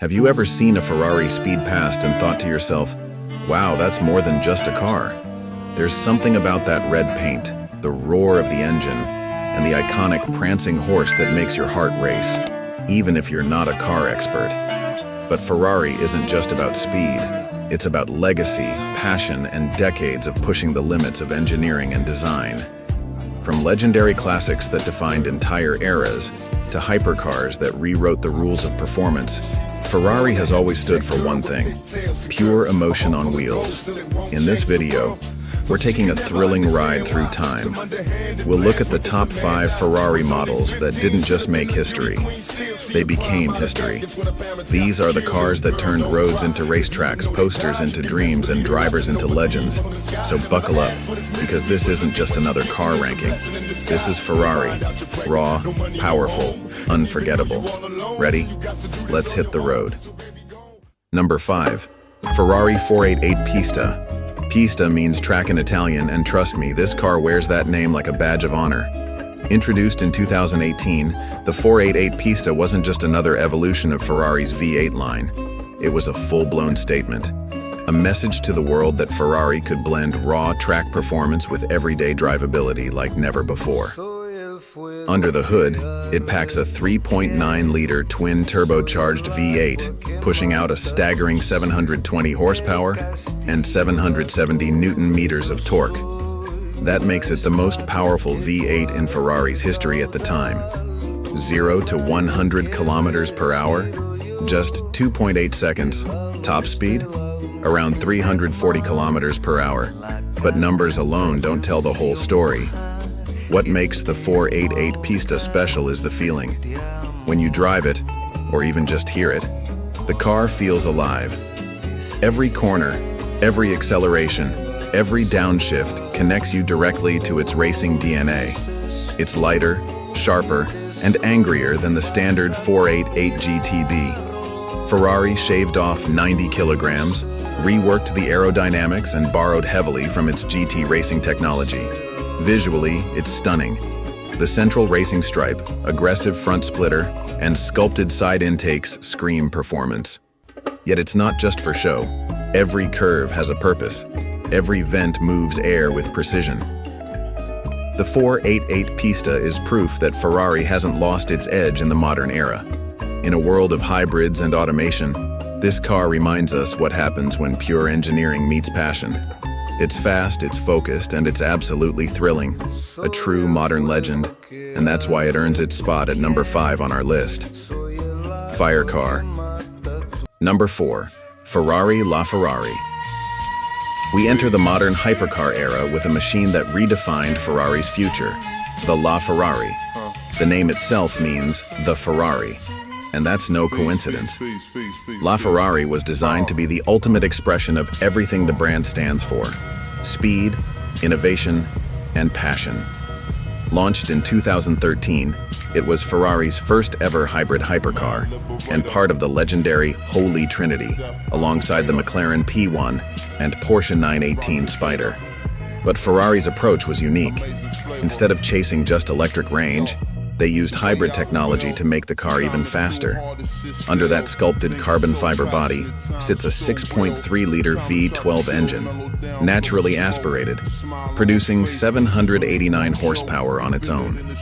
Have you ever seen a Ferrari speed past and thought to yourself, wow, that's more than just a car? There's something about that red paint, the roar of the engine, and the iconic Prancing Horse that makes your heart race, even if you're not a car expert. But Ferrari isn't just about speed. It's about legacy, passion, and decades of pushing the limits of engineering and design. From legendary classics that defined entire eras to hypercars that rewrote the rules of performance, Ferrari has always stood for one thing: pure emotion on wheels. In this video, we're taking a thrilling ride through time. We'll look at the top 5 Ferrari models that didn't just make history, they became history. These are the cars that turned roads into racetracks, posters into dreams, and drivers into legends. So buckle up, because this isn't just another car ranking. This is Ferrari. Raw, powerful, unforgettable. Ready? Let's hit the road. Number 5. Ferrari 488 Pista. Pista means track in Italian, and trust me, this car wears that name like a badge of honor. Introduced in 2018, the 488 Pista wasn't just another evolution of Ferrari's V8 line. It was a full-blown statement. A message to the world that Ferrari could blend raw track performance with everyday drivability like never before. Under the hood, it packs a 3.9-liter twin-turbocharged V8, pushing out a staggering 720 horsepower and 770 newton-meters of torque. That makes it the most powerful V8 in Ferrari's history at the time. 0 to 100 kilometers per hour, just 2.8 seconds. Top speed? Around 340 kilometers per hour. But numbers alone don't tell the whole story. What makes the 488 Pista special is the feeling. When you drive it, or even just hear it, the car feels alive. Every corner, every acceleration, every downshift connects you directly to its racing DNA. It's lighter, sharper, and angrier than the standard 488 GTB. Ferrari shaved off 90 kilograms, reworked the aerodynamics, and borrowed heavily from its GT racing technology. Visually, it's stunning. The central racing stripe, aggressive front splitter, and sculpted side intakes scream performance. Yet it's not just for show. Every curve has a purpose. Every vent moves air with precision. The 488 Pista is proof that Ferrari hasn't lost its edge in the modern era. In a world of hybrids and automation, this car reminds us what happens when pure engineering meets passion. It's fast, it's focused, and it's absolutely thrilling. A true modern legend, and that's why it earns its spot at number 5 on our list. Fire car. Number 4. Ferrari LaFerrari. We enter the modern hypercar era with a machine that redefined Ferrari's future, the LaFerrari. The name itself means the Ferrari, and that's no coincidence. LaFerrari was designed to be the ultimate expression of everything the brand stands for: speed, innovation, and passion. Launched in 2013, it was Ferrari's first ever hybrid hypercar and part of the legendary Holy Trinity, alongside the McLaren P1 and Porsche 918 Spider. But Ferrari's approach was unique. Instead of chasing just electric range, they used hybrid technology to make the car even faster. Under that sculpted carbon fiber body sits a 6.3-liter V12 engine, naturally aspirated, producing 789 horsepower on its own.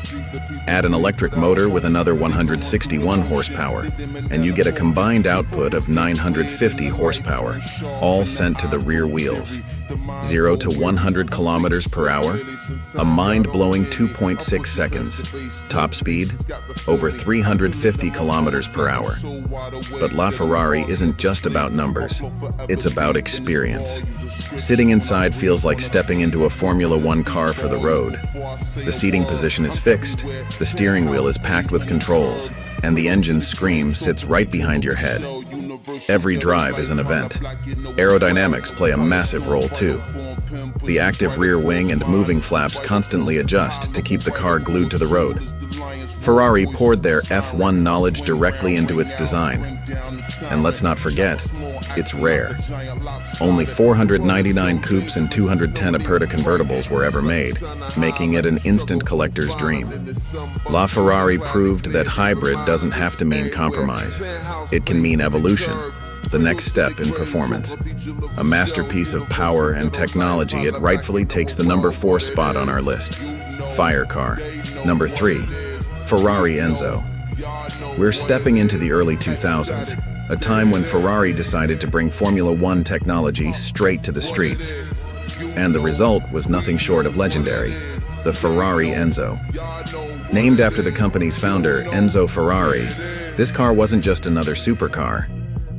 Add an electric motor with another 161 horsepower, and you get a combined output of 950 horsepower, all sent to the rear wheels. 0 to 100 kilometers per hour, a mind-blowing 2.6 seconds. Top speed, over 350 kilometers per hour. But LaFerrari isn't just about numbers, it's about experience. Sitting inside feels like stepping into a Formula One car for the road. The seating position is fixed, the steering wheel is packed with controls, and the engine's scream sits right behind your head. Every drive is an event. Aerodynamics play a massive role too. The active rear wing and moving flaps constantly adjust to keep the car glued to the road. Ferrari poured their F1 knowledge directly into its design. And let's not forget, it's rare. Only 499 coupes and 210 Aperta convertibles were ever made, making it an instant collector's dream. LaFerrari proved that hybrid doesn't have to mean compromise. It can mean evolution, the next step in performance. A masterpiece of power and technology, it rightfully takes the number 4 spot on our list. Fire car. Number 3, Ferrari Enzo. We're stepping into the early 2000s, a time when Ferrari decided to bring Formula One technology straight to the streets. And the result was nothing short of legendary, the Ferrari Enzo. Named after the company's founder, Enzo Ferrari, this car wasn't just another supercar.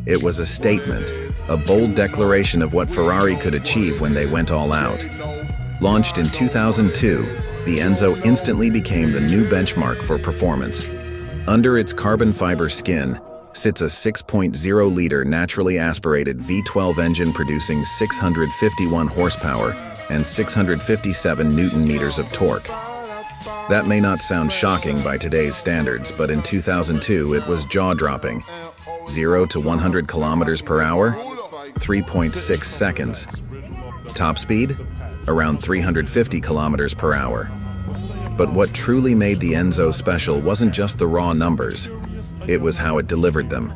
It was a statement, a bold declaration of what Ferrari could achieve when they went all out. Launched in 2002, the Enzo instantly became the new benchmark for performance. Under its carbon fiber skin sits a 6.0-liter naturally aspirated V12 engine producing 651 horsepower and 657 Newton-meters of torque. That may not sound shocking by today's standards, but in 2002 it was jaw-dropping. 0 to 100 kilometers per hour, 3.6 seconds. Top speed? Around 350 kilometers per hour. But what truly made the Enzo special wasn't just the raw numbers, it was how it delivered them.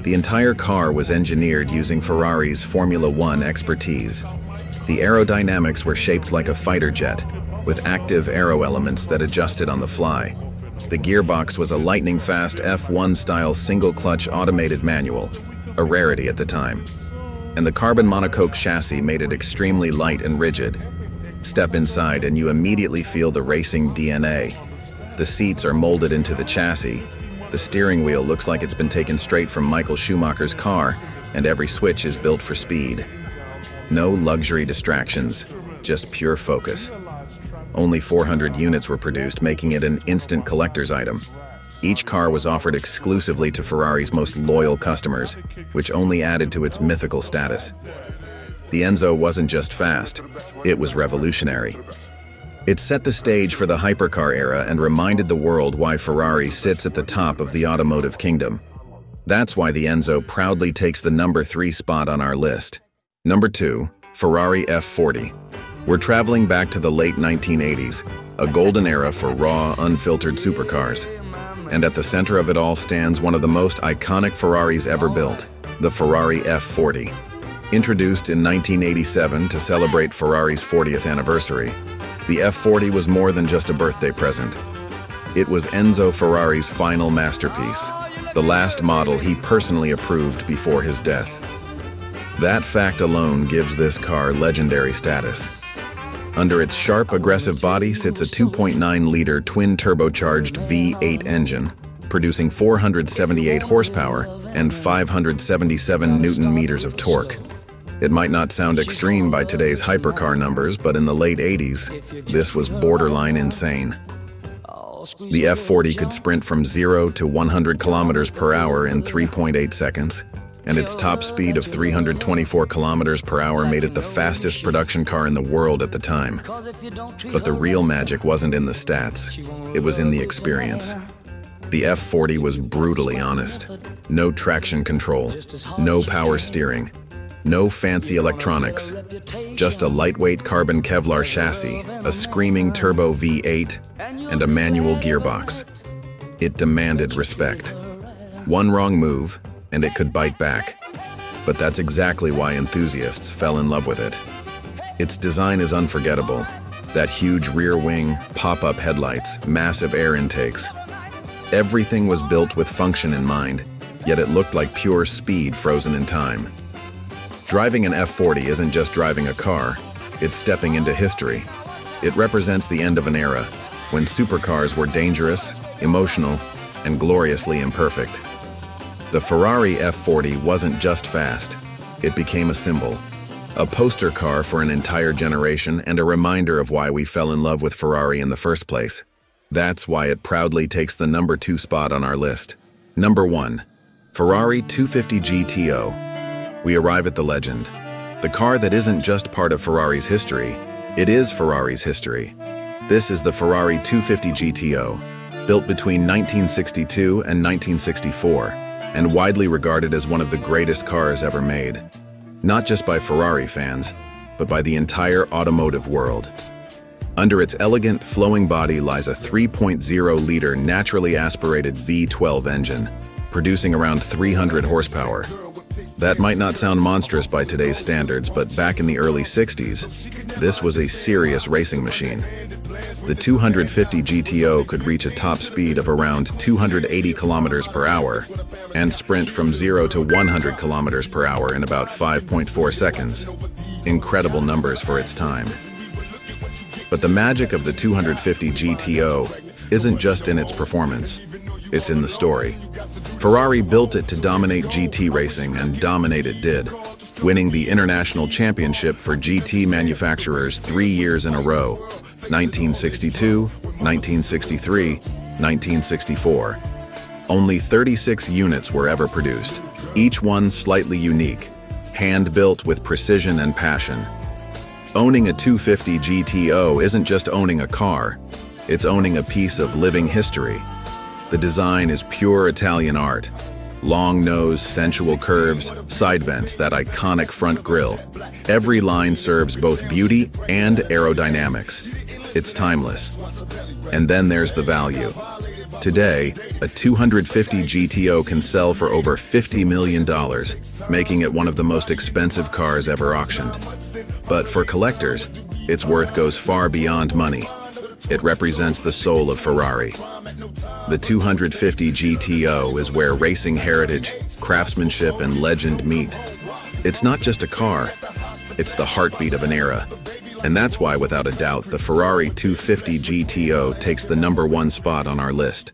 The entire car was engineered using Ferrari's Formula One expertise. The aerodynamics were shaped like a fighter jet, with active aero elements that adjusted on the fly. The gearbox was a lightning-fast F1-style single-clutch automated manual, a rarity at the time. And the carbon monocoque chassis made it extremely light and rigid. Step inside and you immediately feel the racing DNA. The seats are molded into the chassis. The steering wheel looks like it's been taken straight from Michael Schumacher's car, and every switch is built for speed. No luxury distractions, just pure focus. Only 400 units were produced, making it an instant collector's item. Each car was offered exclusively to Ferrari's most loyal customers, which only added to its mythical status. The Enzo wasn't just fast, it was revolutionary. It set the stage for the hypercar era and reminded the world why Ferrari sits at the top of the automotive kingdom. That's why the Enzo proudly takes the number 3 spot on our list. Number 2, Ferrari F40. We're traveling back to the late 1980s, a golden era for raw, unfiltered supercars. And at the center of it all stands one of the most iconic Ferraris ever built, the Ferrari F40. Introduced in 1987 to celebrate Ferrari's 40th anniversary, the F40 was more than just a birthday present. It was Enzo Ferrari's final masterpiece, the last model he personally approved before his death. That fact alone gives this car legendary status. Under its sharp, aggressive body sits a 2.9-liter twin-turbocharged V8 engine, producing 478 horsepower and 577 Newton-meters of torque. It might not sound extreme by today's hypercar numbers, but in the late 80s, this was borderline insane. The F40 could sprint from 0 to 100 kilometers per hour in 3.8 seconds, and its top speed of 324 kilometers per hour made it the fastest production car in the world at the time. But the real magic wasn't in the stats, it was in the experience. The F40 was brutally honest. No traction control, no power steering, no fancy electronics, just a lightweight carbon Kevlar chassis, a screaming turbo V8, and a manual gearbox. It demanded respect. One wrong move, and it could bite back. But that's exactly why enthusiasts fell in love with it. Its design is unforgettable. That huge rear wing, pop-up headlights, massive air intakes. Everything was built with function in mind, yet it looked like pure speed frozen in time. Driving an F40 isn't just driving a car, it's stepping into history. It represents the end of an era, when supercars were dangerous, emotional, and gloriously imperfect. The Ferrari F40 wasn't just fast, it became a symbol, a poster car for an entire generation and a reminder of why we fell in love with Ferrari in the first place. That's why it proudly takes the number 2 spot on our list. Number 1, Ferrari 250 GTO. We arrive at the legend. The car that isn't just part of Ferrari's history, it is Ferrari's history. This is the Ferrari 250 GTO. built between 1962 and 1964, and widely regarded as one of the greatest cars ever made. Not just by Ferrari fans, but by the entire automotive world. Under its elegant, flowing body lies a 3.0-liter naturally aspirated V12 engine, producing around 300 horsepower. That might not sound monstrous by today's standards, but back in the early 60s, this was a serious racing machine. The 250 GTO could reach a top speed of around 280 kilometers per hour and sprint from 0 to 100 kilometers per hour in about 5.4 seconds. Incredible numbers for its time. But the magic of the 250 GTO isn't just in its performance, it's in the story. Ferrari built it to dominate GT racing, and dominate it did, winning the International Championship for GT manufacturers 3 years in a row: 1962, 1963, 1964. Only 36 units were ever produced, each one slightly unique, hand-built with precision and passion. Owning a 250 GTO isn't just owning a car, it's owning a piece of living history. The design is pure Italian art. Long nose, sensual curves, side vents, that iconic front grille. Every line serves both beauty and aerodynamics. It's timeless. And then there's the value. Today, a 250 GTO can sell for over $50 million, making it one of the most expensive cars ever auctioned. But for collectors, its worth goes far beyond money. It represents the soul of Ferrari. The 250 GTO is where racing heritage, craftsmanship, and legend meet. It's not just a car, it's the heartbeat of an era. And that's why, without a doubt, the Ferrari 250 GTO takes the #1 spot on our list.